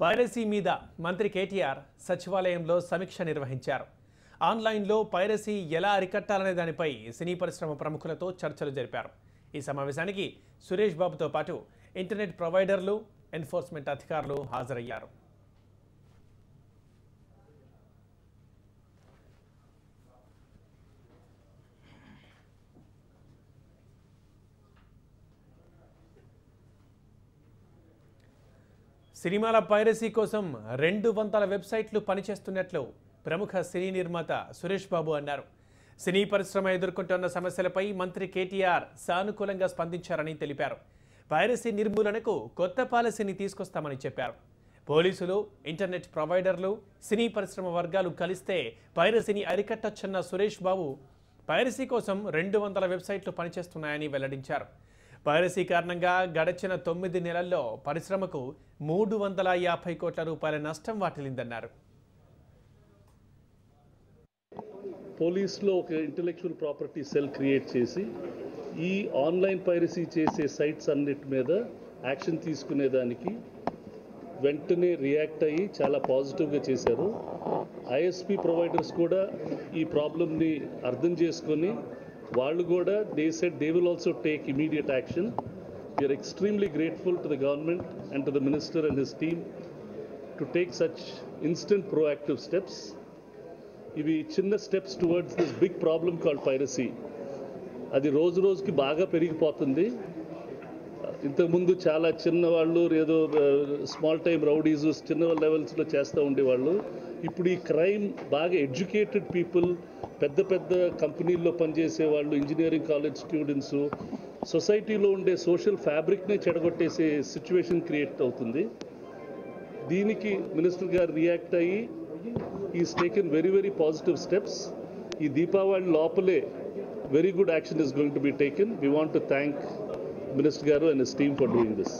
Piracy మీద మంత్రి కేటీఆర్ సచివాలయంలో సమీక్ష నిర్వహించారు. ఆన్లైన్లో పైరసీ ఎలా అరికట్టాలనే దానిపై సినీ పరిశ్రమ ప్రముఖులతో చర్చలు జరిపారు. ఈ సమావేశానికి సురేష్ బాబుతో పాటు ఇంటర్నెట్ ప్రొవైడర్లు, ఎన్ఫోర్స్మెంట్ అధికారులు హాజరయ్యారు. సినిమాల పైరసీ కోసం 200 వెబ్సైట్లు పనిచేస్తున్నట్లు ప్రముఖ సినీ నిర్మాత సురేష్ బాబు అన్నారు. సినీ పరిశ్రమ ఎదుర్కొంటున్న సమస్యలపై మంత్రి కేటీఆర్ సానుకూలంగా స్పందించారని తెలిపారు. పైరసీ నిర్మూలనకు కొత్త పాలసీని తీసుకొస్తామని చెప్పారు. పోలీసులు, ఇంటర్నెట్ ప్రొవైడర్లు, సినీ పరిశ్రమ వర్గాలు కలిస్తే పైరసీని అరికట్టొచ్చన్న సురేష్ బాబు పైరసీ కోసం 200 వెబ్సైట్లు పనిచేస్తున్నాయని వెల్లడించారు. పైరసీ కారణంగా గడచిన 9 నెలల్లో పరిశ్రమకు 350 కోట్ల రూపాయల నష్టం వాటిల్లిందన్నారు. పోలీసులో ఒక ఇంటెలెక్చువల్ ప్రాపర్టీ సెల్ క్రియేట్ చేసి ఈ ఆన్లైన్ పైరసీ చేసే సైట్స్ అన్నిటి మీద యాక్షన్ తీసుకునేదానికి వెంటనే రియాక్ట్ అయ్యి చాలా పాజిటివ్గా చేశారు. ఐఎస్పీ ప్రొవైడర్స్ కూడా ఈ ప్రాబ్లమ్ని అర్థం చేసుకొని వాళ్ళు కూడా they said they will also take immediate action. We are extremely grateful to the government and to the minister and his team to take such instant proactive steps. ఇవి చిన్న steps towards this big problem called piracy. అది రోజు రోజుకి బాగా పెరిగిపోతుంది. ఇంతకుముందు చాలా చిన్నవాళ్ళు ఏదో స్మాల్ టైమ్ రౌడీస్ చిన్న లెవెల్స్లో చేస్తూ ఉండేవాళ్ళు. ఇప్పుడు ఈ క్రైమ్ బాగా ఎడ్యుకేటెడ్ పీపుల్, పెద్ద పెద్ద కంపెనీల్లో పనిచేసే వాళ్ళు, ఇంజనీరింగ్ కాలేజ్ స్టూడెంట్స్, సొసైటీలో ఉండే సోషల్ ఫ్యాబ్రిక్నే చెడగొట్టేసే సిచ్యువేషన్ క్రియేట్ అవుతుంది. దీనికి మినిస్టర్ గారు రియాక్ట్ అయ్యి is taken very positive steps. ఈ దీపావళి లోపలే very good action is going to be taken. We want to thank minister గారు and his team for doing this.